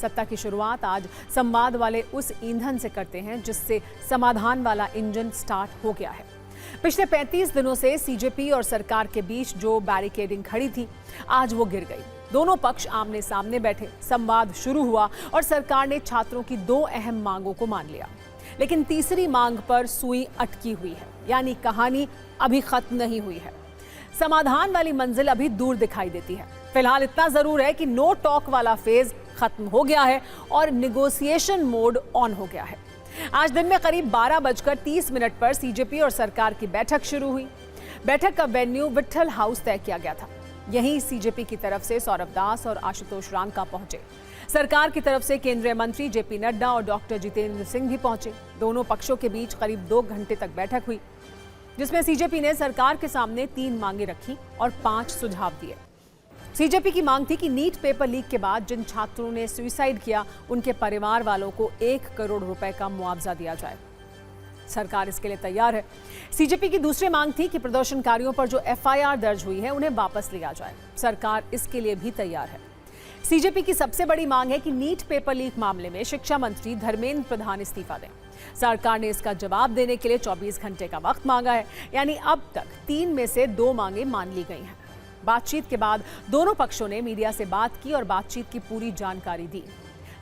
सत्ता की शुरुआत आज संवाद वाले उस ईंधन से करते हैं जिससे समाधान वाला इंजन स्टार्ट हो गया है। पिछले 35 दिनों से सीजेपी और सरकार के बीच जो बैरिकेडिंग खड़ी थी, आज वो गिर गई। दोनों पक्ष आमने सामने बैठे, संवाद शुरू हुआ और सरकार ने छात्रों की 2 अहम मांगों को मान लिया। लेकिन तीसरी मांग पर सुई अटकी हुई है, यानी कहानी अभी खत्म नहीं हुई है। समाधान वाली मंजिल अभी दूर दिखाई देती है। फिलहाल इतना जरूर है कि नो टॉक वाला फेज खत्म हो गया है और निगोसिएशन मोड ऑन हो गया है। आज दिन में करीब 12:30 पर सीजेपी और सरकार की बैठक शुरू हुई। बैठक का वेन्यू विट्ठल हाउस तय किया गया था। यहीं सीजेपी की तरफ से सौरभ दास और आशुतोष रांका पहुंचे। सरकार की तरफ से केंद्रीय मंत्री जेपी नड्डा और डॉक्टर जितेंद्र सिंह भी पहुंचे। दोनों पक्षों के बीच करीब 2 घंटे तक बैठक हुई, जिसमें सीजेपी ने सरकार के सामने 3 मांगे रखी और 5 सुझाव दिए। सीजेपी की मांग थी कि नीट पेपर लीक के बाद जिन छात्रों ने सुसाइड किया, उनके परिवार वालों को 1 करोड़ रुपए का मुआवजा दिया जाए। सरकार इसके लिए तैयार है। सीजेपी की दूसरी मांग थी कि प्रदर्शनकारियों पर जो एफआईआर दर्ज हुई है, उन्हें वापस लिया जाए। सरकार इसके लिए भी तैयार है। सीजेपी की सबसे बड़ी मांग है कि नीट पेपर लीक मामले में शिक्षा मंत्री धर्मेंद्र प्रधान इस्तीफा दें। सरकार ने इसका जवाब देने के लिए 24 घंटे का वक्त मांगा है, यानी अब तक 3 में से 2 मांगे मान ली गई हैं। बातचीत के बाद दोनों पक्षों ने मीडिया से बात की और बातचीत की पूरी जानकारी दी।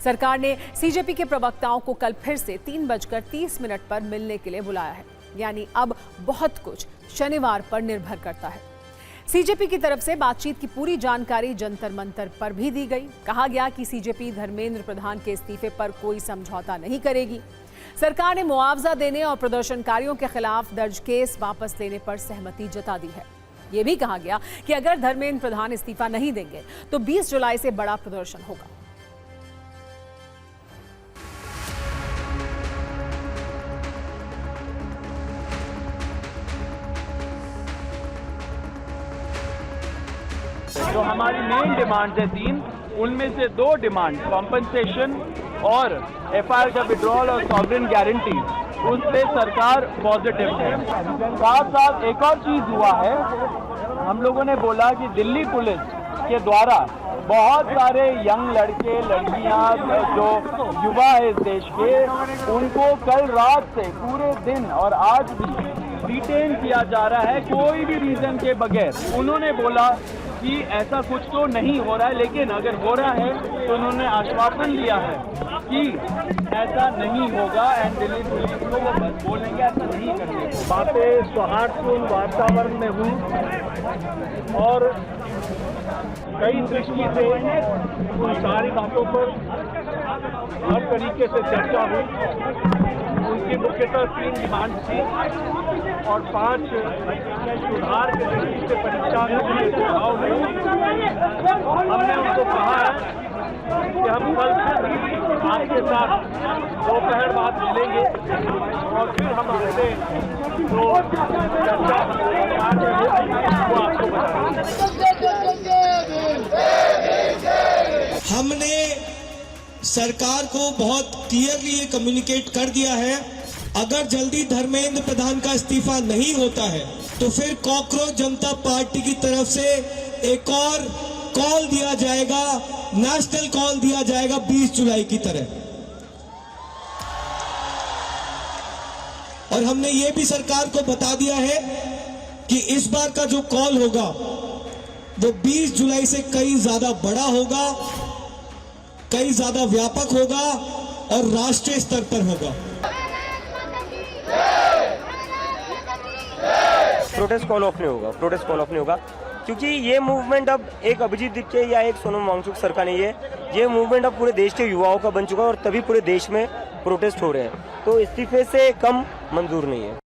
सरकार ने सीजेपी के प्रवक्ताओं को कल फिर से 3:30 पर मिलने के लिए बुलाया है, यानी अब बहुत कुछ शनिवार पर निर्भर करता है। सीजेपी की तरफ से बातचीत की पूरी जानकारी जंतर मंतर पर भी दी गई। कहा गया कि सीजेपी धर्मेंद्र प्रधान के इस्तीफे पर कोई समझौता नहीं करेगी। सरकार ने मुआवजा देने और प्रदर्शनकारियों के खिलाफ दर्ज केस वापस लेने पर सहमति जता दी है। यह भी कहा गया कि अगर धर्मेंद्र प्रधान इस्तीफा नहीं देंगे तो 20 जुलाई से बड़ा प्रदर्शन होगा। जो हमारी मेन डिमांड्स है 3, उनमें से 2 डिमांड कॉम्पनसेशन और एफआईआर का विड्रॉल और सॉवरेन गारंटी, उस पे सरकार पॉजिटिव है। साथ साथ एक और चीज हुआ है, हम लोगों ने बोला कि दिल्ली पुलिस के द्वारा बहुत सारे यंग लड़के लड़कियां जो युवा है इस देश के, उनको कल रात से पूरे दिन और आज भी डिटेन किया जा रहा है कोई भी रीजन के बगैर। उन्होंने बोला कि ऐसा कुछ तो नहीं हो रहा है, लेकिन अगर हो रहा है तो उन्होंने आश्वासन दिया है कि ऐसा नहीं होगा एंड दिल्ली पुलिस को वो बस बोलेंगे ऐसा नहीं करेंगे। बातें सौहार्दपूर्ण वातावरण में हुई और कई दृष्टि से उन सारी बातों पर हर तरीके से चर्चा हुई। उनकी मुख्यतः 3 डिमांड थी और 5 सुधार के दृष्टि से परीक्षा में सुझाव हुए। हमने उनको कहा है कि हम कल आपके साथ दोपहर बाद मिलेंगे और फिर हम आपसे जो चर्चा वो आपको बताएंगे। हमने सरकार को बहुत क्लियरली ये कम्युनिकेट कर दिया है, अगर जल्दी धर्मेंद्र प्रधान का इस्तीफा नहीं होता है तो फिर कॉकरोच जनता पार्टी की तरफ से एक और कॉल दिया जाएगा, नेशनल कॉल दिया जाएगा 20 जुलाई की तरह। और हमने ये भी सरकार को बता दिया है कि इस बार का जो कॉल होगा वो 20 जुलाई से कई ज्यादा बड़ा होगा, कई ज्यादा व्यापक होगा और राष्ट्रीय स्तर पर होगा। प्रोटेस्ट कॉल ऑफ नहीं होगा क्योंकि ये मूवमेंट अब एक अभिजीत दीपके या एक सोनम वांगचुक सर का नहीं है। ये मूवमेंट अब पूरे देश के युवाओं का बन चुका है और तभी पूरे देश में प्रोटेस्ट हो रहे हैं, तो इस्तीफे से कम मंजूर नहीं है।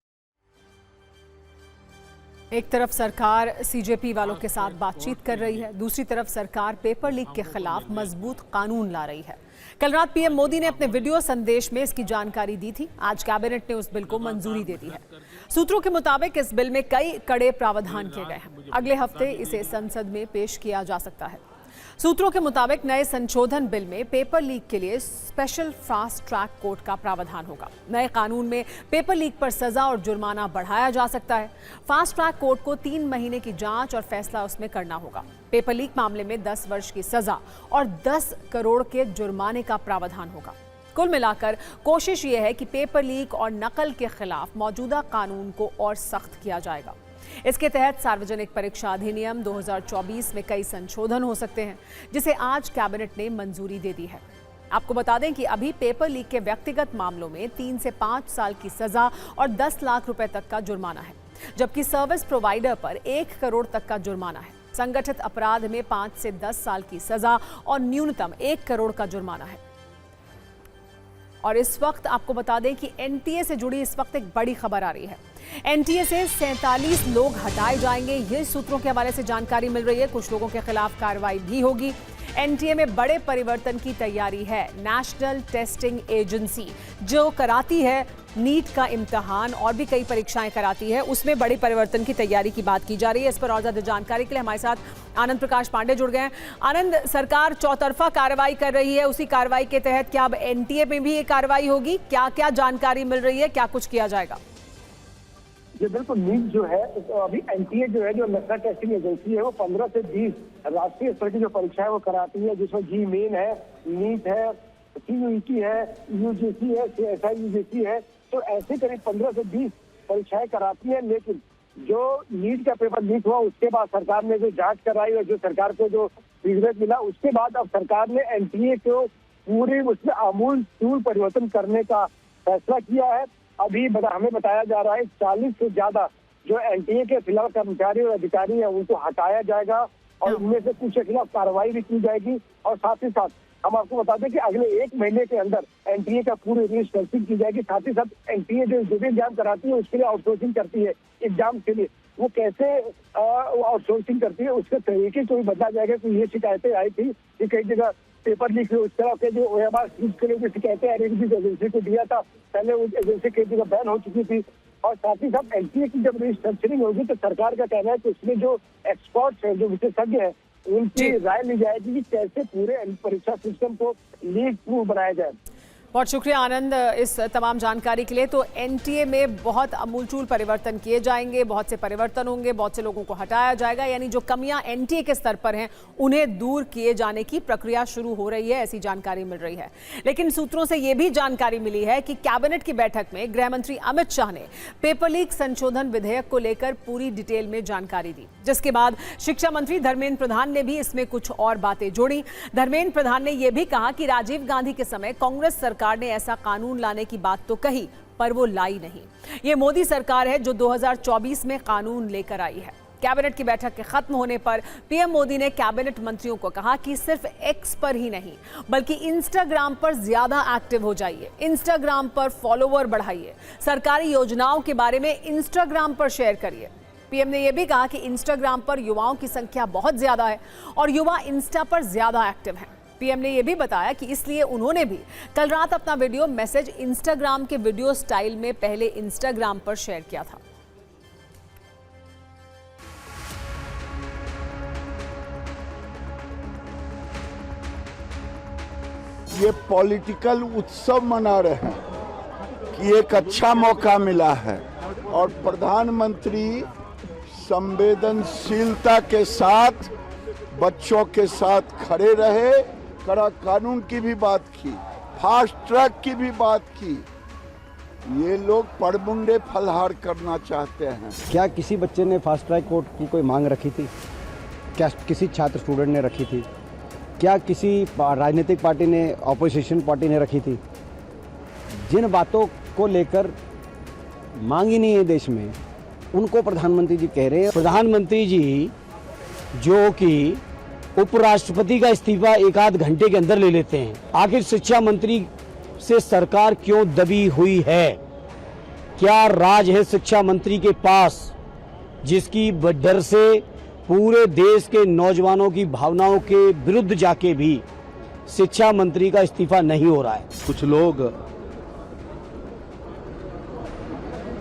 एक तरफ सरकार सीजेपी वालों के साथ बातचीत कर रही है, दूसरी तरफ सरकार पेपर लीक के खिलाफ मजबूत कानून ला रही है। कल रात पीएम मोदी ने अपने वीडियो संदेश में इसकी जानकारी दी थी। आज कैबिनेट ने उस बिल को मंजूरी दे दी है। सूत्रों के मुताबिक इस बिल में कई कड़े प्रावधान किए गए हैं। अगले हफ्ते इसे संसद में पेश किया जा सकता है। सूत्रों के मुताबिक नए संशोधन बिल में पेपर लीक के लिए स्पेशल फास्ट ट्रैक कोर्ट का प्रावधान होगा। नए कानून में पेपर लीक पर सजा और जुर्माना बढ़ाया जा सकता है। फास्ट ट्रैक कोर्ट को 3 महीने की जांच और फैसला उसमें करना होगा। पेपर लीक मामले में 10 वर्ष की सजा और 10 करोड़ के जुर्माने का प्रावधान होगा। कुल मिलाकर कोशिश यह है कि पेपर लीक और नकल के खिलाफ मौजूदा कानून को और सख्त किया जाएगा। इसके तहत सार्वजनिक परीक्षा अधिनियम 2024 में कई संशोधन हो सकते हैं, जिसे आज कैबिनेट ने मंजूरी दे दी है। आपको बता दें कि अभी पेपर लीक के व्यक्तिगत मामलों में 3 से 5 साल की सजा और 10 लाख रुपए तक का जुर्माना है, जबकि सर्विस प्रोवाइडर पर 1 करोड़ तक का जुर्माना है। संगठित अपराध में 5 से 10 साल की सजा और न्यूनतम 1 करोड़ का जुर्माना है। और इस वक्त आपको बता दें कि एनटीए से जुड़ी इस वक्त एक बड़ी खबर आ रही है। एनटीए से 47 लोग हटाए जाएंगे, ये सूत्रों के हवाले से जानकारी मिल रही है। कुछ लोगों के खिलाफ कार्रवाई भी होगी। एनटीए में बड़े परिवर्तन की तैयारी है। नेशनल टेस्टिंग एजेंसी जो कराती है नीट का इम्तिहान और भी कई परीक्षाएं कराती है, उसमें बड़ी परिवर्तन की तैयारी की बात की जा रही है। इस पर और ज्यादा जानकारी के लिए हमारे साथ आनंद प्रकाश पांडे जुड़ गए हैं। आनंद, सरकार चौतरफा कार्रवाई कर रही है, उसी कार्रवाई के तहत क्या अब एनटीए में भी ये कार्रवाई होगी? क्या क्या जानकारी मिल रही है, क्या कुछ किया जाएगा? ये बिल्कुल नीट जो है, अभी एनटीए जो है, जो नेशनल टेस्टिंग एजेंसी है, वो 15 से 20 राष्ट्रीय स्तर की जो परीक्षाएं वो कराती है, जिसमें जी मेन है, नीट है, सीयूईटी है, यूजीसी है, सीएसआई यूजीसी है। तो ऐसे करीब 15 से 20 परीक्षाएं कराती है। लेकिन जो नीट का पेपर लीक हुआ उसके बाद सरकार ने जो जांच कराई और जो सरकार को जो फीडबैक मिला, उसके बाद अब सरकार ने एनटीए को पूरे उसमें आमूल परिवर्तन करने का फैसला किया है। अभी हमें बताया जा रहा है 40 से ज्यादा जो एनटीए के खिलाफ कर्मचारी और अधिकारी हैं उनको हटाया जाएगा और उनमें से कुछ के खिलाफ कार्रवाई भी की जाएगी। और साथ ही साथ हम आपको बता दें कि अगले 1 महीने के अंदर एनटीए का पूरी रीस्ट्रक्चरिंग की जाएगी। साथ ही साथ एनटीए जो एग्जाम कराती है उसके लिए आउटसोर्सिंग करती है एग्जाम के लिए, वो कैसे आउटसोर्सिंग करती है उसके तरीके को भी बदला जाएगा। तो ये शिकायतें आई थी कि कई जगह पेपर लीक हुए, उस तरह के जो ओएमआर के लिए जो शिकायतें एजेंसी को दिया था, पहले उस एजेंसी कई जगह बैन हो चुकी थी। और साथ ही साथ एनटीए की जब रिस्ट्रक्चरिंग होगी तो सरकार का कहना है कि उसमें जो एक्सपर्ट्स हैं, जो विशेषज्ञ हैं, उनकी राय ली जाएगी कि कैसे पूरे परीक्षा सिस्टम को लीक प्रूफ बनाया जाए। बहुत शुक्रिया आनंद इस तमाम जानकारी के लिए। तो एनटीए में बहुत अमूलचूल परिवर्तन किए जाएंगे, बहुत से परिवर्तन होंगे, बहुत से लोगों को हटाया जाएगा, यानी जो कमियां एनटीए के स्तर पर हैं उन्हें दूर किए जाने की प्रक्रिया शुरू हो रही है, ऐसी जानकारी मिल रही है। लेकिन सूत्रों से यह भी जानकारी मिली है कि कैबिनेट की बैठक में गृह मंत्री अमित शाह ने पेपर लीक संशोधन विधेयक को लेकर पूरी डिटेल में जानकारी दी, जिसके बाद शिक्षा मंत्री धर्मेंद्र प्रधान ने भी इसमें कुछ और बातें जोड़ी। धर्मेंद्र प्रधान ने यह भी कहा कि राजीव गांधी के समय कांग्रेस सरकार ने ऐसा कानून लाने की बात तो कही, पर वो लाई नहीं। ये मोदी सरकार है जो 2024 में कानून लेकर आई है। कैबिनेट की बैठक के खत्म होने पर पीएम मोदी ने कैबिनेट मंत्रियों को कहा कि सिर्फ एक्स पर ही नहीं बल्कि इंस्टाग्राम पर ज्यादा एक्टिव हो जाइए, इंस्टाग्राम पर फॉलोवर बढ़ाइए, सरकारी योजनाओं के बारे में इंस्टाग्राम पर शेयर करिए। पीएम ने यह भी कहा कि इंस्टाग्राम पर युवाओं की संख्या बहुत ज्यादा है और युवा इंस्टा पर ज्यादा एक्टिव हैं। पीएम ने यह भी बताया कि इसलिए उन्होंने भी कल रात अपना वीडियो मैसेज इंस्टाग्राम के वीडियो स्टाइल में पहले इंस्टाग्राम पर शेयर किया था। ये पॉलिटिकल उत्सव मना रहे हैं कि एक अच्छा मौका मिला है और प्रधानमंत्री संवेदनशीलता के साथ बच्चों के साथ खड़े रहे, कड़ा कानून की भी बात की, फास्ट ट्रैक की भी बात की। ये लोग पड़मुंडे फलहार करना चाहते हैं। क्या किसी बच्चे ने फास्ट ट्रैक कोर्ट की कोई मांग रखी थी? क्या किसी छात्र स्टूडेंट ने रखी थी? क्या किसी राजनीतिक पार्टी ने, ऑपोजिशन पार्टी ने रखी थी? जिन बातों को लेकर मांग ही नहीं है देश में, उनको प्रधानमंत्री जी कह रहे हैं। प्रधानमंत्री जी जो कि उपराष्ट्रपति का इस्तीफा 1 आध घंटे के अंदर ले लेते हैं, आखिर शिक्षा मंत्री से सरकार क्यों दबी हुई है? क्या राज है शिक्षा मंत्री के पास जिसकी डर से पूरे देश के नौजवानों की भावनाओं के विरुद्ध जाके भी शिक्षा मंत्री का इस्तीफा नहीं हो रहा है? कुछ लोग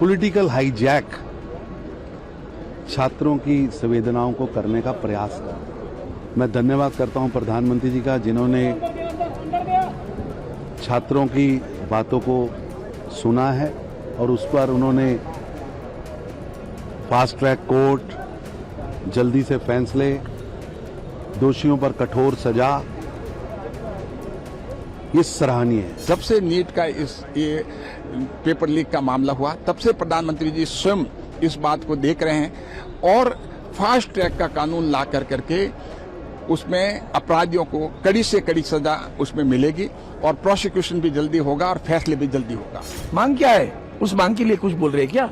पॉलिटिकल हाईजैक छात्रों की संवेदनाओं को करने का प्रयास कर। मैं धन्यवाद करता हूं प्रधानमंत्री जी का, जिन्होंने छात्रों की बातों को सुना है और उस पर उन्होंने फास्ट ट्रैक कोर्ट, जल्दी से फैसले दोषियों पर कठोर सजा, ये सराहनीय है। जब से नीट का ये पेपर लीक का मामला हुआ, तब से प्रधानमंत्री जी स्वयं इस बात को देख रहे हैं और फास्ट ट्रैक का कानून ला करके उसमें अपराधियों को कड़ी से कड़ी सजा उसमें मिलेगी और प्रोसिक्यूशन भी जल्दी होगा और फैसले भी जल्दी होगा। मांग क्या है? उस मांग के लिए कुछ बोल रहे हैं क्या?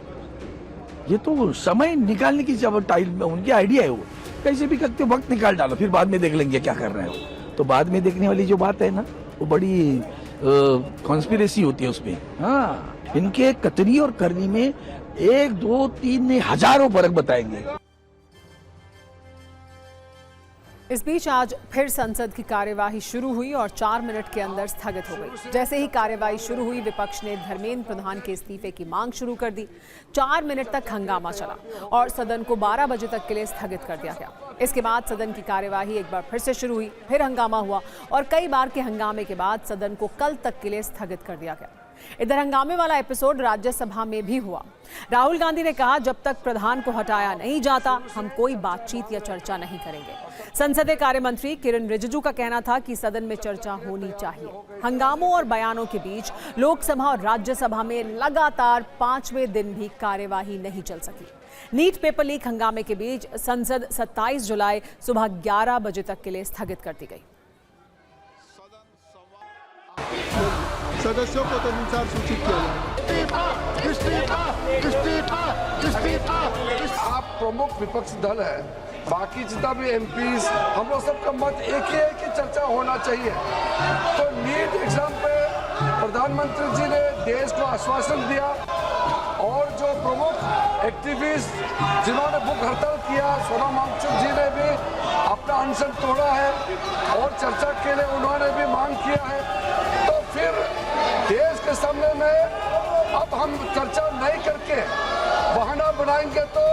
ये तो समय निकालने की जब टाइम उनकी आइडिया है, वो कैसे भी करते वक्त निकाल डालो, फिर बाद में देख लेंगे क्या कर रहे हो। तो बाद में देखने वाली जो बात है ना, वो बड़ी कॉन्स्पिरेसी होती है उसमें। हाँ, इनके कतनी और करनी में 1, 2, 3 नहीं हजारों फर्क बताएंगे। इस बीच आज फिर संसद की कार्यवाही शुरू हुई और 4 मिनट के अंदर स्थगित हो गई। जैसे ही कार्यवाही शुरू हुई, विपक्ष ने धर्मेंद्र प्रधान के इस्तीफे की मांग शुरू कर दी। 4 मिनट तक हंगामा चला और सदन को 12 बजे तक के लिए स्थगित कर दिया गया। इसके बाद सदन की कार्यवाही एक बार फिर से शुरू हुई, फिर हंगामा हुआ और कई बार के हंगामे के बाद सदन को कल तक के लिए स्थगित कर दिया गया। इधर हंगामे वाला एपिसोड राज्यसभा में भी हुआ। राहुल गांधी ने कहा, जब तक प्रधान को हटाया नहीं जाता, हम कोई बातचीत या चर्चा नहीं करेंगे। संसदीय कार्य मंत्री किरण रिजिजू का कहना था कि सदन में चर्चा होनी चाहिए। हंगामों और बयानों के बीच लोकसभा और राज्यसभा में लगातार 5वें दिन भी कार्यवाही नहीं चल सकी। नीट पेपर लीक हंगामे के बीच संसद 27 जुलाई सुबह 11 बजे तक के लिए स्थगित कर दी गई। सदस्यों को तदनुसार सूचित किया जाए। आप प्रमुख विपक्षी दल है, बाकी जितना भी एमपीज, हम लोग सबका मत एक ही है कि चर्चा होना चाहिए। तो नीट एग्जाम पे प्रधानमंत्री जी ने देश को आश्वासन दिया और जो प्रमुख एक्टिविस्ट जिन्होंने भूख हड़ताल किया, सोनम वांगचुक जी ने भी अपना अनशन तोड़ा है और चर्चा के लिए उन्होंने भी मांग किया है। तो फिर देश के सामने में अब हम चर्चा नहीं करके बहाना बनाएंगे तो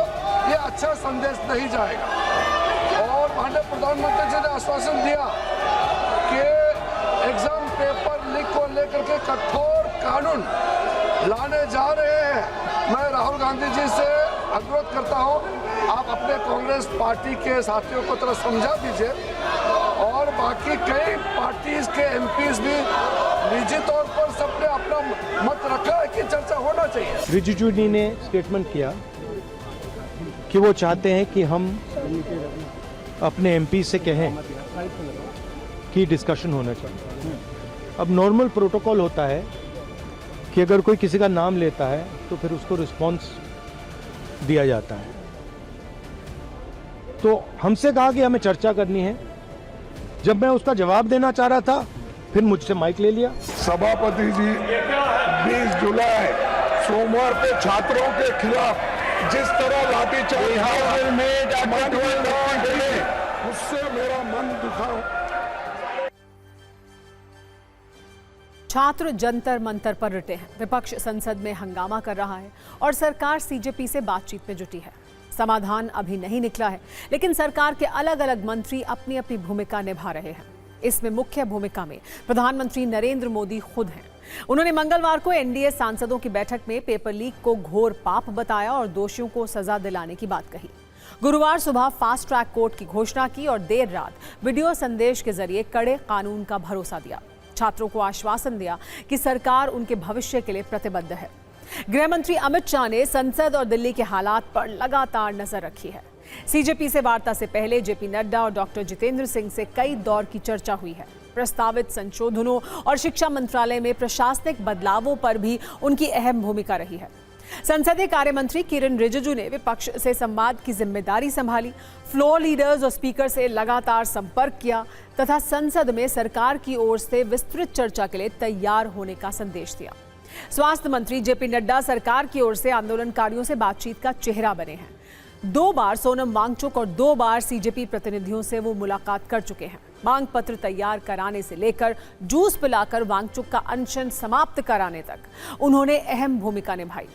ये अच्छा संदेश नहीं जाएगा। और माननीय प्रधानमंत्री जी ने आश्वासन दिया कि एग्जाम पेपर लीक को लेकर के कठोर कानून लाने जा रहे हैं। मैं राहुल गांधी जी से अनुरोध करता हूं, आप अपने कांग्रेस पार्टी के साथियों को थोड़ा समझा दीजिए और बाकी कई पार्टीज के एमपीज भी निजी तौर पर सबने अपना मत रखा है कि चर्चा होना चाहिए। रिजिजू जी ने स्टेटमेंट किया कि वो चाहते हैं कि हम अपने एमपी से कहें कि डिस्कशन होना चाहिए। अब नॉर्मल प्रोटोकॉल होता है कि अगर कोई किसी का नाम लेता है तो फिर उसको रिस्पांस दिया जाता है। तो हमसे कहा कि हमें चर्चा करनी है। जब मैं उसका जवाब देना चाह रहा था, फिर मुझसे माइक ले लिया। सभापति जी 20 जुलाई सोमवार पे छात्रों के खिलाफ जिस तरह लाठीचार्ज उससे मेरा मन दुखा। छात्र जंतर मंतर पर डटे हैं। विपक्ष संसद में हंगामा कर रहा है और सरकार सीजेपी से बातचीत में जुटी है। समाधान अभी नहीं निकला है, लेकिन सरकार के अलग अलग मंत्री अपनी अपनी भूमिका निभा रहे हैं। इसमें मुख्य भूमिका में प्रधानमंत्री नरेंद्र मोदी खुद हैं। उन्होंने मंगलवार को एनडीए सांसदों की बैठक में पेपर लीक को घोर पाप बताया और दोषियों को सजा दिलाने की बात कही। गुरुवार सुबह फास्ट ट्रैक कोर्ट की घोषणा की और देर रात वीडियो संदेश के जरिए कड़े कानून का भरोसा दिया। छात्रों को आश्वासन दिया कि सरकार उनके भविष्य के लिए प्रतिबद्ध है। गृह मंत्री अमित शाह ने संसद और दिल्ली के हालात पर लगातार नजर रखी है। सीजेपी से वार्ता से पहले जेपी नड्डा और डॉक्टर जितेंद्र सिंह से कई दौर की चर्चा हुई है। प्रस्तावित संशोधनों और शिक्षा मंत्रालय में प्रशासनिक बदलावों पर भी उनकी अहम भूमिका रही है। संसदीय कार्य मंत्री किरण रिजिजू ने विपक्ष से संवाद की जिम्मेदारी संभाली, फ्लोर लीडर्स और स्पीकर से लगातार संपर्क किया तथा संसद में सरकार की ओर से विस्तृत चर्चा के लिए तैयार होने का संदेश दिया। स्वास्थ्य मंत्री जेपी नड्डा सरकार की ओर से आंदोलनकारियों से बातचीत का चेहरा बने हैं। 2 बार सोनम वांगचुक और 2 बार सीजेपी प्रतिनिधियों से वो मुलाकात कर चुके हैं। मांग पत्र तैयार कराने से लेकर जूस पिलाकर वांगचुक का अनशन समाप्त कराने तक उन्होंने अहम भूमिका निभाई।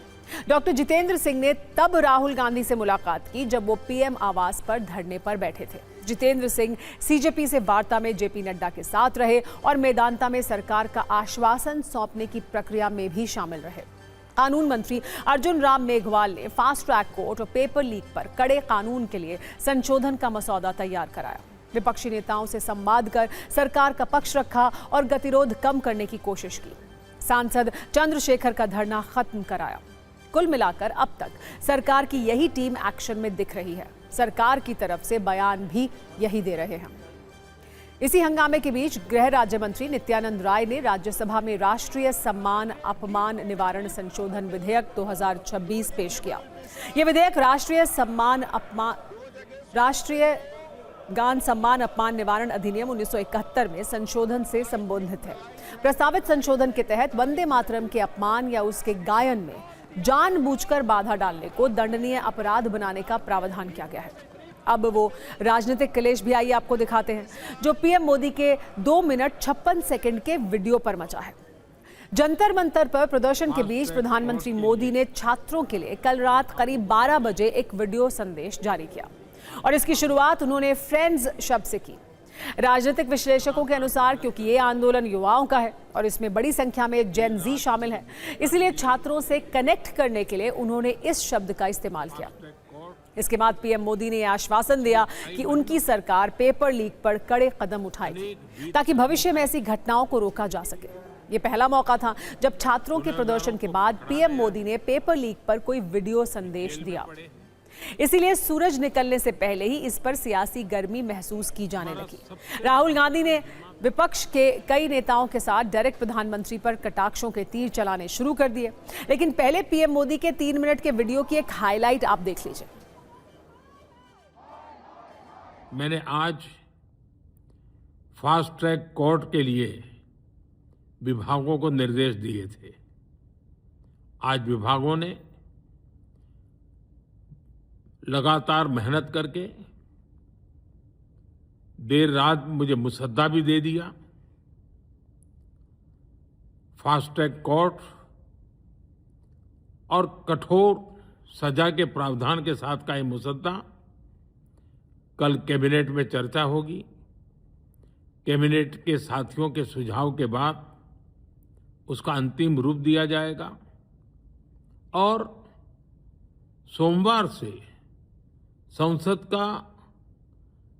डॉक्टर जितेंद्र सिंह ने तब राहुल गांधी से मुलाकात की जब वो पीएम आवास पर धरने पर बैठे थे। जितेंद्र सिंह सीजेपी से वार्ता में जेपी नड्डा के साथ रहे और मेदांता में सरकार का आश्वासन सौंपने की प्रक्रिया में भी शामिल रहे। कानून मंत्री अर्जुन राम मेघवाल ने फास्ट ट्रैक कोर्ट और पेपर लीक पर कड़े कानून के लिए संशोधन का मसौदा तैयार कराया। विपक्षी नेताओं से संवाद कर सरकार का पक्ष रखा और गतिरोध कम करने की कोशिश की। सांसद चंद्रशेखर का धरना खत्म कराया। कुल मिलाकर अब तक सरकार की यही टीम एक्शन में दिख रही है। सरकार की तरफ से बयान भी यही दे रहे हैं। इसी हंगामे के बीच गृह राज्य मंत्री नित्यानंद राय ने राज्यसभा में राष्ट्रीय सम्मान अपमान निवारण संशोधन विधेयक 2026 पेश किया। यह विधेयक राष्ट्रीय गान सम्मान अपमान निवारण अधिनियम 1971 में संशोधन से संबंधित है। प्रस्तावित संशोधन के तहत वंदे मातरम के अपमान या उसके गायन में जानबूझकर बाधा डालने को दंडनीय अपराध बनाने का प्रावधान किया गया है। अब वो राजनीतिक क्लेश भी आइए आपको दिखाते हैं, जो पीएम मोदी के 2 मिनट 56 सेकंड के वीडियो पर मचा है। जंतर मंतर पर प्रदर्शन के बीच प्रधानमंत्री मोदी ने छात्रों के लिए कल रात करीब 12 बजे एक वीडियो संदेश जारी किया और इसकी शुरुआत उन्होंने फ्रेंड्स शब्द से की। राजनीतिक विश्लेषकों के अनुसार क्योंकि ये आंदोलन युवाओं का है और इसमें बड़ी संख्या में जेन जी शामिल है, इसलिए छात्रों से कनेक्ट करने के लिए उन्होंने इस शब्द का इस्तेमाल किया। इसके बाद पीएम मोदी ने आश्वासन दिया कि उनकी सरकार पेपर लीक पर कड़े कदम उठाएगी ताकि भविष्य में ऐसी घटनाओं को रोका जा सके। ये पहला मौका था जब छात्रों के प्रदर्शन के बाद पीएम मोदी ने पेपर लीक पर कोई वीडियो संदेश दिया। इसीलिए सूरज निकलने से पहले ही इस पर सियासी गर्मी महसूस की जाने लगी। राहुल गांधी ने विपक्ष के कई नेताओं के साथ डायरेक्ट प्रधानमंत्री पर कटाक्षों के तीर चलाने शुरू कर दिए। लेकिन पहले पीएम मोदी के 3 मिनट के वीडियो की एक हाईलाइट आप देख लीजिए। मैंने आज फास्ट ट्रैक कोर्ट के लिए विभागों को निर्देश दिए थे। आज विभागों ने लगातार मेहनत करके देर रात मुझे मुसद्दा भी दे दिया। फास्ट ट्रैक कोर्ट और कठोर सजा के प्रावधान के साथ का ये मुसद्दा कल कैबिनेट में चर्चा होगी। कैबिनेट के साथियों के सुझाव के बाद उसका अंतिम रूप दिया जाएगा और सोमवार से संसद का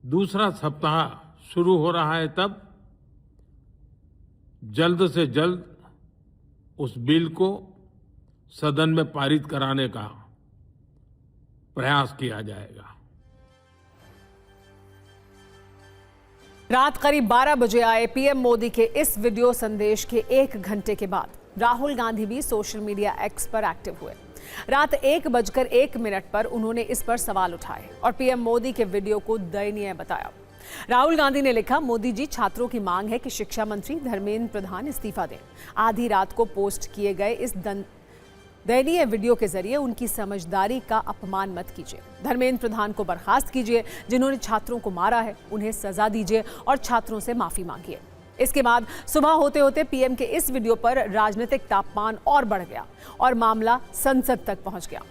दूसरा सप्ताह शुरू हो रहा है। तब जल्द से जल्द उस बिल को सदन में पारित कराने का प्रयास किया जाएगा। रात करीब 12 बजे आए पीएम मोदी के इस वीडियो संदेश के 1 घंटे के बाद राहुल गांधी भी सोशल मीडिया एक्स पर एक्टिव हुए। रात 1:01 पर उन्होंने इस पर सवाल उठाए और पीएम मोदी के वीडियो को दयनीय बताया। राहुल गांधी ने लिखा, मोदी जी, छात्रों की मांग है कि शिक्षा मंत्री धर्मेंद्र प्रधान इस्तीफा दें। आधी रात को पोस्ट किए गए इस दयनीय वीडियो के जरिए उनकी समझदारी का अपमान मत कीजिए। धर्मेंद्र प्रधान को बर्खास्त कीजिए। जिन्होंने छात्रों को मारा है उन्हें सजा दीजिए और छात्रों से माफी मांगिए। इसके बाद सुबह होते होते पीएम के इस वीडियो पर राजनीतिक तापमान और बढ़ गया और मामला संसद तक पहुंच गया।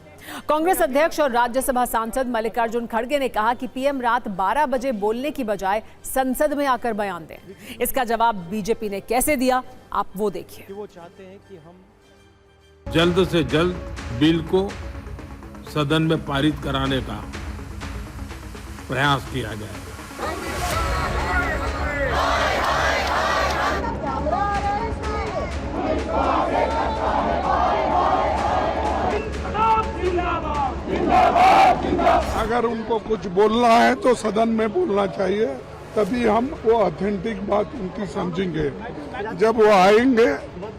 कांग्रेस अध्यक्ष और राज्यसभा सांसद मल्लिकार्जुन खड़गे ने कहा कि पीएम रात 12 बजे बोलने की बजाय संसद में आकर बयान दें। इसका जवाब बीजेपी ने कैसे दिया, आप वो देखिए। वो चाहते हैं कि हम जल्द से जल्द बिल को सदन में पारित कराने का प्रयास किया जाएगा। अगर उनको कुछ बोलना है तो सदन में बोलना चाहिए, तभी हम वो ऑथेंटिक बात उनकी समझेंगे। जब वो आएंगे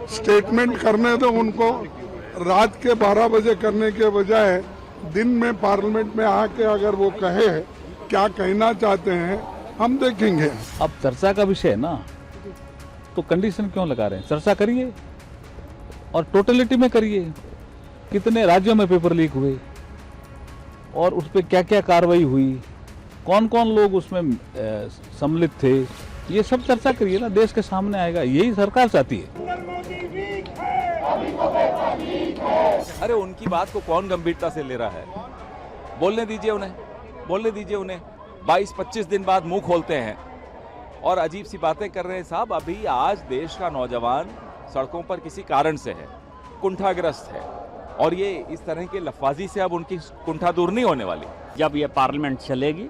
स्टेटमेंट करने तो उनको रात के 12 बजे करने के बजाय दिन में पार्लियामेंट में आके अगर वो कहे क्या कहना चाहते हैं हम देखेंगे। अब चर्चा का विषय है ना, तो कंडीशन क्यों लगा रहे हैं? चर्चा करिए और टोटलिटी में करिए। कितने राज्यों में पेपर लीक हुए और उस पर क्या क्या कार्रवाई हुई, कौन कौन लोग उसमें सम्मिलित थे, ये सब चर्चा करिए ना, देश के सामने आएगा। यही सरकार चाहती है। अरे उनकी बात को कौन गंभीरता से ले रहा है? बोलने दीजिए उन्हें, बोलने दीजिए उन्हें। 22-25 दिन बाद मुंह खोलते हैं और अजीब सी बातें कर रहे हैं। साहब, अभी आज देश का नौजवान सड़कों पर किसी कारण से है, कुंठाग्रस्त है, और ये इस तरह की लफाजी से अब उनकी कुंठा दूर नहीं होने वाली। जब ये पार्लियामेंट चलेगी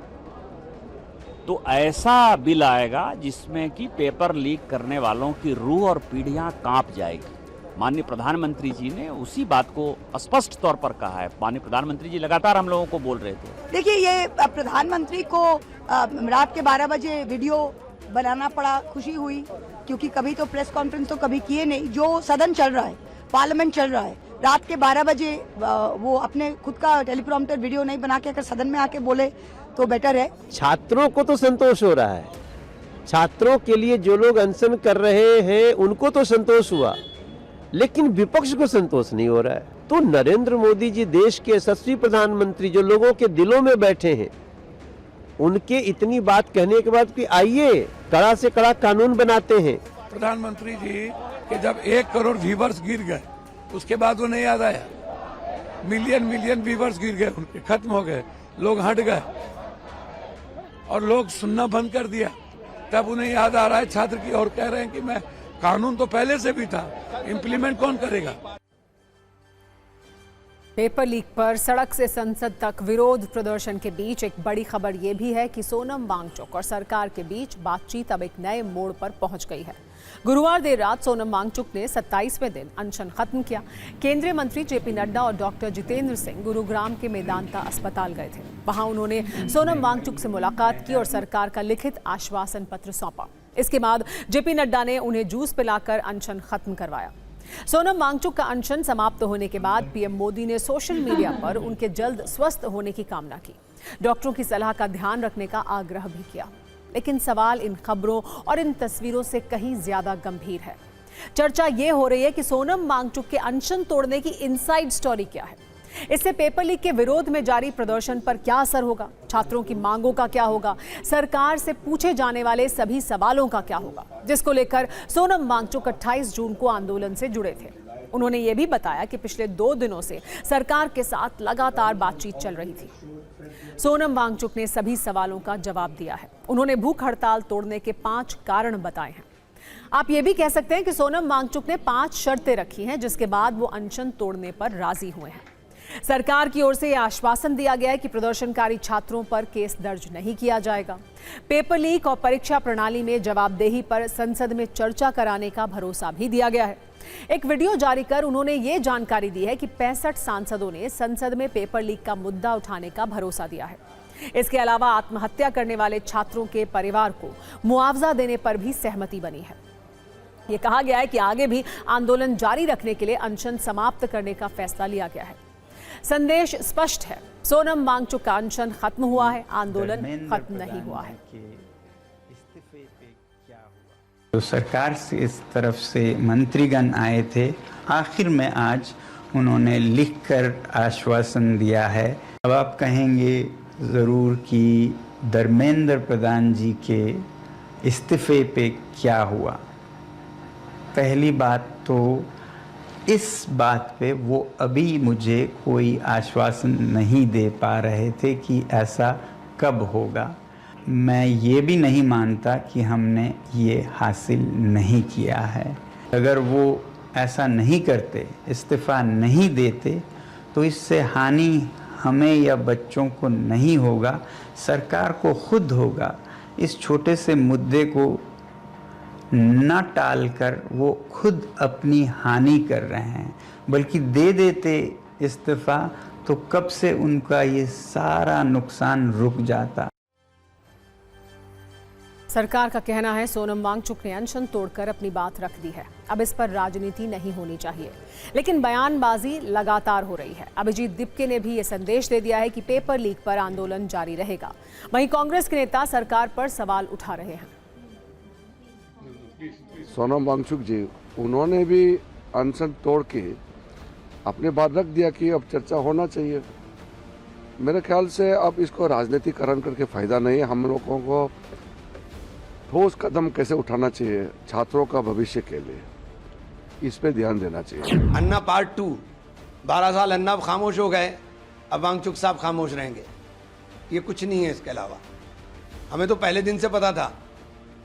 तो ऐसा बिल आएगा जिसमें कि पेपर लीक करने वालों की रूह और पीढ़ियां कांप जाएगी। माननीय प्रधानमंत्री जी ने उसी बात को स्पष्ट तौर पर कहा है। माननीय प्रधानमंत्री जी लगातार हम लोगों को बोल रहे थे। देखिए, ये प्रधानमंत्री को रात के 12 बजे वीडियो बनाना पड़ा, खुशी हुई, क्योंकि कभी तो प्रेस कॉन्फ्रेंस तो कभी किए नहीं। जो सदन चल रहा है, पार्लियामेंट चल रहा है, रात के 12 बजे वो अपने खुद का टेलीप्रॉम्प्टर वीडियो नहीं बना के अगर सदन में आके बोले तो बेटर है। छात्रों को तो संतोष हो रहा है, छात्रों के लिए जो लोग अनशन कर रहे हैं उनको तो संतोष हुआ, लेकिन विपक्ष को संतोष नहीं हो रहा है। तो नरेंद्र मोदी जी देश के यशस्वी प्रधानमंत्री जो लोगों के दिलों में बैठे हैं, उनके इतनी बात कहने के बाद कि आइए कड़ा से कड़ा कानून बनाते हैं। प्रधानमंत्री जी के जब 1 करोड़ व्यूवर्स गिर गए, उसके बाद वो नहीं याद आया। मिलियन व्यूवर्स गिर गए, उनके खत्म हो गए, लोग हट गए और लोग सुनना बंद कर दिया। तब उन्हें याद आ रहा है छात्र की, और कह रहे हैं कि मैं कानून तो पहले से भी था, इम्प्लीमेंट कौन करेगा। पेपर लीक पर सड़क से संसद तक विरोध प्रदर्शन के बीच एक बड़ी खबर यह भी है कि सोनम वांगचुक और सरकार के बीच बातचीत अब एक नए मोड़ पर पहुंच गई है। गुरुवार देर रात सोनम वांगचुक ने 27वें दिन अनशन खत्म किया। केंद्रीय मंत्री जेपी नड्डा और डॉक्टर जितेंद्र सिंह गुरुग्राम के मेदांता अस्पताल गए थे। वहां उन्होंने सोनम वांगचुक से मुलाकात की और सरकार का लिखित आश्वासन पत्र सौंपा। इसके बाद जेपी नड्डा ने उन्हें जूस पिलाकर अनशन खत्म करवाया। सोनम वांगचुक का अनशन समाप्त होने के बाद पीएम मोदी ने सोशल मीडिया पर उनके जल्द स्वस्थ होने की कामना की, डॉक्टरों की सलाह का ध्यान रखने का आग्रह भी किया। लेकिन सवाल इन खबरों और इन तस्वीरों से कहीं ज्यादा गंभीर है। चर्चा ये हो रही है कि सोनम वांगचुक के अनशन तोड़ने की इनसाइड स्टोरी क्या है। इससे पेपर लीक के विरोध में जारी प्रदर्शन पर क्या असर होगा, छात्रों की मांगों का क्या होगा, सरकार से पूछे जाने वाले सभी सवालों का क्या होगा, जिसको लेकर सोनम वांगचुक 28 जून को आंदोलन से जुड़े थे। उन्होंने ये भी बताया कि पिछले 2 दिनों से सरकार के साथ लगातार बातचीत चल रही थी। सोनम वांगचुक ने सभी सवालों का जवाब दिया है। उन्होंने भूख हड़ताल तोड़ने के 5 कारण बताए हैं। आप ये भी कह सकते हैं कि सोनम वांगचुक ने 5 शर्तें रखी हैं, जिसके बाद वो अनशन तोड़ने पर राजी हुए हैं। सरकार की ओर से यह आश्वासन दिया गया है कि प्रदर्शनकारी छात्रों पर केस दर्ज नहीं किया जाएगा। पेपर लीक और परीक्षा प्रणाली में जवाबदेही पर संसद में चर्चा कराने का भरोसा भी दिया गया है। एक वीडियो जारी कर उन्होंने ये जानकारी दी है कि 65 सांसदों ने संसद में पेपर लीक का मुद्दा उठाने का भरोसा दिया है। इसके अलावा आत्महत्या करने वाले छात्रों के परिवार को मुआवजा देने पर भी सहमति बनी है। ये कहा गया है कि आगे भी आंदोलन जारी रखने के लिए अनशन समाप्त करने का फैसला लिया गया है। संदेश स्पष्ट है, सोनम वांगचुक का अनशन खत्म हुआ है, आंदोलन खत्म नहीं हुआ है। तो सरकार से इस तरफ से मंत्रीगण आए थे, आखिर में आज उन्होंने लिखकर आश्वासन दिया है। अब आप कहेंगे ज़रूर कि धर्मेंद्र प्रधान जी के इस्तीफे पे क्या हुआ। पहली बात तो इस बात पे वो अभी मुझे कोई आश्वासन नहीं दे पा रहे थे कि ऐसा कब होगा। मैं ये भी नहीं मानता कि हमने ये हासिल नहीं किया है। अगर वो ऐसा नहीं करते, इस्तीफ़ा नहीं देते, तो इससे हानि हमें या बच्चों को नहीं होगा, सरकार को खुद होगा। इस छोटे से मुद्दे को न टालकर वो खुद अपनी हानि कर रहे हैं, बल्कि दे देते इस्तीफ़ा तो कब से उनका ये सारा नुकसान रुक जाता। सरकार का कहना है सोनम वांगचुक ने अनशन तोड़कर अपनी बात रख दी है, अब इस पर राजनीति नहीं होनी चाहिए। लेकिन बयानबाजी लगातार हो रही है। अभिजीत दिपके ने भी ये संदेश दे दिया है कि पेपर लीक पर आंदोलन जारी रहेगा। वहीं कांग्रेस के नेता सरकार पर सवाल उठा रहे हैं। सोनम वांगचुक जी, उन्होंने भी अनशन तोड़ के अपनी बात रख दिया कि अब चर्चा होना चाहिए। मेरे ख्याल से अब इसको राजनीतिकरण करके फायदा नहीं है। हम लोगों को ठोस कदम कैसे उठाना चाहिए छात्रों का भविष्य के लिए, इस पे ध्यान देना चाहिए। अन्ना पार्ट 2, 12 साल अन्ना खामोश हो गए, अब वांगचुक साहब खामोश रहेंगे। ये कुछ नहीं है इसके अलावा। हमें तो पहले दिन से पता था,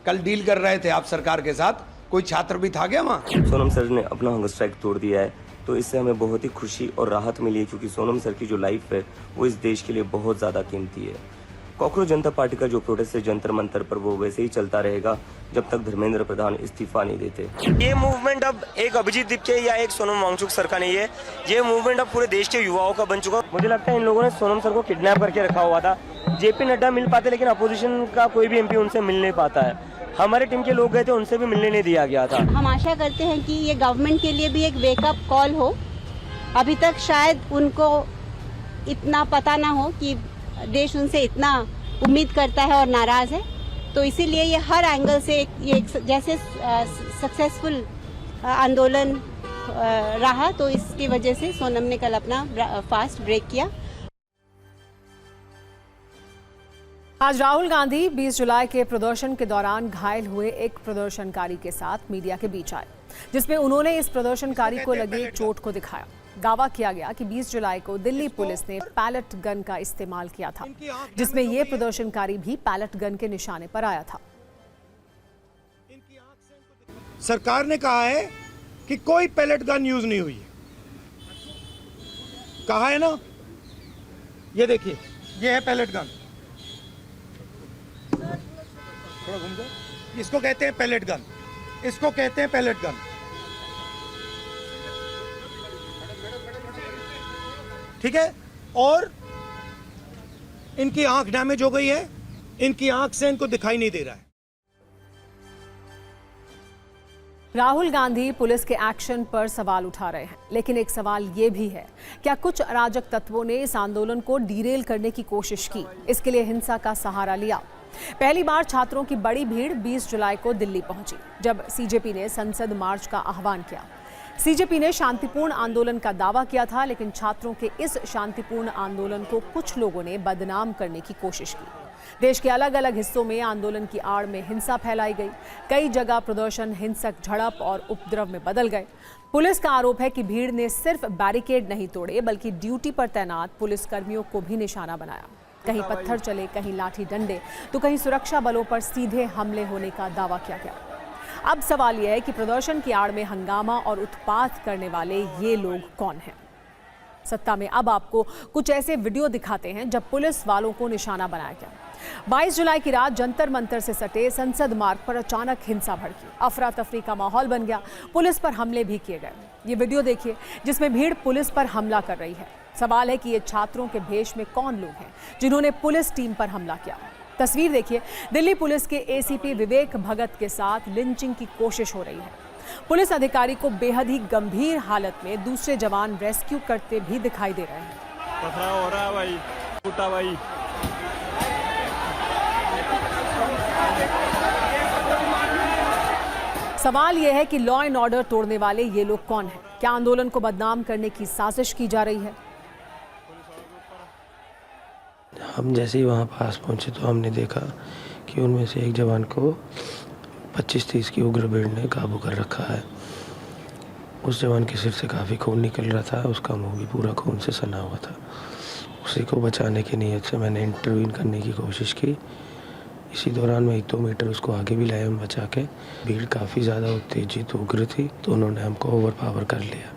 कल डील कर रहे थे आप सरकार के साथ, कोई छात्र भी था क्या वहाँ? सोनम सर ने अपना हंगर स्ट्राइक तोड़ दिया है, तो इससे हमें बहुत ही खुशी और राहत मिली है, क्योंकि सोनम सर की जो लाइफ है वो इस देश के लिए बहुत ज़्यादा कीमती है। कॉकरोच जनता पार्टी का जो प्रोटेस्ट है जंतर मंतर पर वो वैसे ही चलता रहेगा जब तक धर्मेंद्र प्रधान इस्तीफा नहीं देते। ये मूवमेंट अब एक अभिजीत दीपके या एक सोनम वांगचुक सर का नहीं है, ये मूवमेंट अब पूरे देश के युवाओं का बन चुका। मुझे लगता है इन लोगों ने सोनम सर को किडनैप करके रखा हुआ था। जेपी नड्डा मिल पाते लेकिन अपोजिशन का कोई भी एमपी उनसे मिल नहीं पाता है। हमारे टीम के लोग गए थे, उनसे भी मिलने नहीं दिया गया था। हम आशा करते हैं कि ये गवर्नमेंट के लिए भी एक वेकअप कॉल हो। अभी तक शायद उनको इतना पता ना हो कि देश उनसे इतना उम्मीद करता है और नाराज है, तो इसीलिए ये हर एंगल से ये जैसे सक्सेसफुल आंदोलन रहा, तो इसकी वजह से सोनम ने कल अपना फास्ट ब्रेक किया। आज राहुल गांधी 20 जुलाई के प्रदर्शन के दौरान घायल हुए एक प्रदर्शनकारी के साथ मीडिया के बीच आए, जिसमें उन्होंने इस प्रदर्शनकारी को लगी चोट को दिखाया। दावा किया गया कि 20 जुलाई को दिल्ली पुलिस ने पैलेट गन का इस्तेमाल किया था, जिसमें यह प्रदर्शनकारी भी पैलेट गन के निशाने पर आया था। सरकार ने कहा है कि कोई पैलेट गन यूज नहीं हुई है, कहा है ना। ये देखिए, ये है पैलेट गन, थोड़ा घूम जाओ। इसको कहते हैं पैलेट गन, इसको कहते हैं पैलेट गन। ठीक है, और इनकी आंख डैमेज हो गई है, इनकी आंख से इनको दिखाई नहीं दे रहा है। राहुल गांधी पुलिस के एक्शन पर सवाल उठा रहे हैं, लेकिन एक सवाल ये भी है, क्या कुछ अराजक तत्वों ने इस आंदोलन को डीरेल करने की कोशिश की, इसके लिए हिंसा का सहारा लिया? पहली बार छात्रों की बड़ी भीड़ 20 जुलाई को दिल्ली पहुंची, जब सीजेपी ने संसद मार्च का आह्वान किया। सीजेपी ने शांतिपूर्ण आंदोलन का दावा किया था, लेकिन छात्रों के इस शांतिपूर्ण आंदोलन को कुछ लोगों ने बदनाम करने की कोशिश की। देश के अलग अलग हिस्सों में आंदोलन की आड़ में हिंसा फैलाई गई। कई जगह प्रदर्शन हिंसक झड़प और उपद्रव में बदल गए। पुलिस का आरोप है कि भीड़ ने सिर्फ बैरिकेड नहीं तोड़े, बल्कि ड्यूटी पर तैनात पुलिसकर्मियों को भी निशाना बनाया। कहीं पत्थर चले, कहीं लाठी डंडे, तो कहीं सुरक्षा बलों पर सीधे हमले होने का दावा किया गया। अब सवाल यह है कि प्रदर्शन की आड़ में हंगामा और उत्पात करने वाले ये लोग कौन हैं? सत्ता में अब आपको कुछ ऐसे वीडियो दिखाते हैं जब पुलिस वालों को निशाना बनाया गया। 22 जुलाई की रात जंतर मंतर से सटे संसद मार्ग पर अचानक हिंसा भड़की, अफरा तफरी का माहौल बन गया, पुलिस पर हमले भी किए गए। ये वीडियो देखिए, जिसमें भीड़ पुलिस पर हमला कर रही है। सवाल है कि ये छात्रों के भेष में कौन लोग हैं जिन्होंने पुलिस टीम पर हमला किया। तस्वीर देखिए, दिल्ली पुलिस के एसीपी विवेक भगत के साथ लिंचिंग की कोशिश हो रही है। पुलिस अधिकारी को बेहद ही गंभीर हालत में दूसरे जवान रेस्क्यू करते भी दिखाई दे रहे हैं। पथराव हो रहा है भाई, टूटा भाई। सवाल यह है कि लॉ एंड ऑर्डर तोड़ने वाले ये लोग कौन हैं? क्या आंदोलन को बदनाम करने की साजिश की जा रही है? हम जैसे ही वहाँ पास पहुँचे तो हमने देखा कि उनमें से एक जवान को 25-30 की उग्र भीड़ ने काबू कर रखा है। उस जवान के सिर से काफ़ी खून निकल रहा था, उसका मुंह भी पूरा खून से सना हुआ था। उसी को बचाने की नीयत से मैंने इंटरवीन करने की कोशिश की। इसी दौरान मैं 1-2 मीटर उसको आगे भी लाया बचा के। भीड़ काफ़ी ज़्यादा उत्तेजित उग्र थी, तो उन्होंने हमको ओवर पावर कर लिया।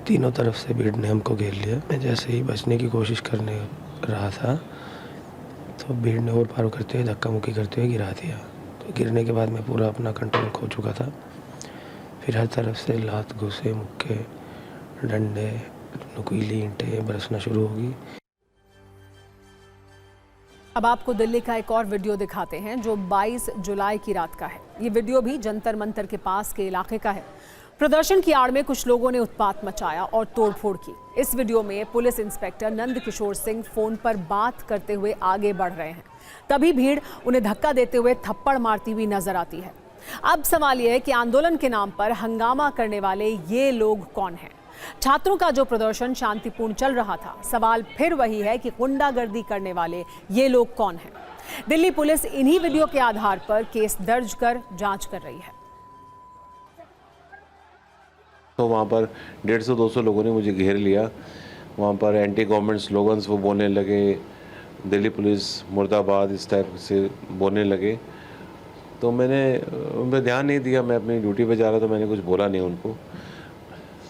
तीनों तरफ से भीड़ ने हमको घेर लिया। मैं जैसे ही बचने की कोशिश करने रहा था तो भीड़ ने ओवर पावर करते हुए धक्का मुक्की करते हुए गिरा दिया। तो गिरने के बाद मैं पूरा अपना कंट्रोल खो चुका था। फिर हर तरफ से लात, घुसे, मुक्के, डंडे, नुकीली ईंटें बरसना शुरू होगी। अब आपको दिल्ली का एक और वीडियो दिखाते हैं जो 22 जुलाई की रात का है। ये वीडियो भी जंतर मंतर के पास के इलाके का है। प्रदर्शन की आड़ में कुछ लोगों ने उत्पात मचाया और तोड़फोड़ की। इस वीडियो में police inspector Nand Kishore Singh phone पर बात करते हुए आगे बढ़ रहे हैं। तभी भीड़ उन्हें धक्का देते हुए थप्पड़ मारती हुई नजर आती है। अब सवाल यह है कि आंदोलन के नाम पर हंगामा करने वाले ये लोग कौन हैं? छात्रों का जो प्रदर्शन शांतिपूर्ण चल रहा था, सवाल फिर वही है कि गुंडागर्दी करने वाले ये लोग कौन हैं? दिल्ली पुलिस इन्हीं वीडियो के आधार पर केस दर्ज कर जांच कर रही है। तो वहाँ पर 150-200 लोगों ने मुझे घेर लिया। वहाँ पर एंटी गवर्नमेंट स्लोगन्स वो बोलने लगे, दिल्ली पुलिस मुर्दाबाद, इस टाइप से बोलने लगे। तो मैंने उन पर ध्यान नहीं दिया, मैं अपनी ड्यूटी पे जा रहा था, मैंने कुछ बोला नहीं उनको।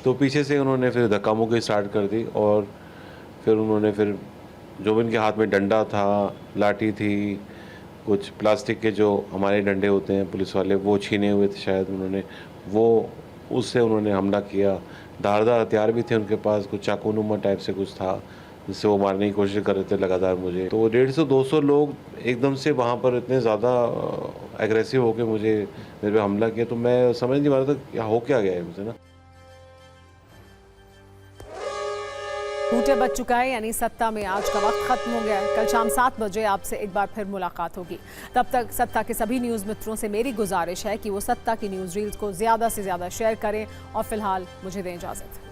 तो पीछे से उन्होंने फिर धक्का मुक्की स्टार्ट कर दी और फिर उन्होंने फिर जो भी इनके हाथ में डंडा था, लाठी थी, कुछ प्लास्टिक के जो हमारे डंडे होते हैं पुलिस वाले, वो छीने हुए थे शायद उन्होंने, वो उससे उन्होंने हमला किया। धारदार हथियार भी थे उनके पास, कुछ चाकू-नुमा टाइप से कुछ था, जिससे वो मारने की कोशिश कर रहे थे लगातार मुझे। तो 150-200 लोग एकदम से वहाँ पर इतने ज़्यादा एग्रेसिव होकर मेरे पे हमला किया, तो मैं समझ नहीं पा रहा था क्या हो क्या गया है मुझे ना। टूटे बच चुका है, यानी सत्ता में आज का वक्त खत्म हो गया है। कल शाम 7 बजे आपसे एक बार फिर मुलाकात होगी। तब तक सत्ता के सभी न्यूज़ मित्रों से मेरी गुजारिश है कि वो सत्ता की न्यूज़ रील्स को ज़्यादा से ज़्यादा शेयर करें और फिलहाल मुझे दें इजाज़त।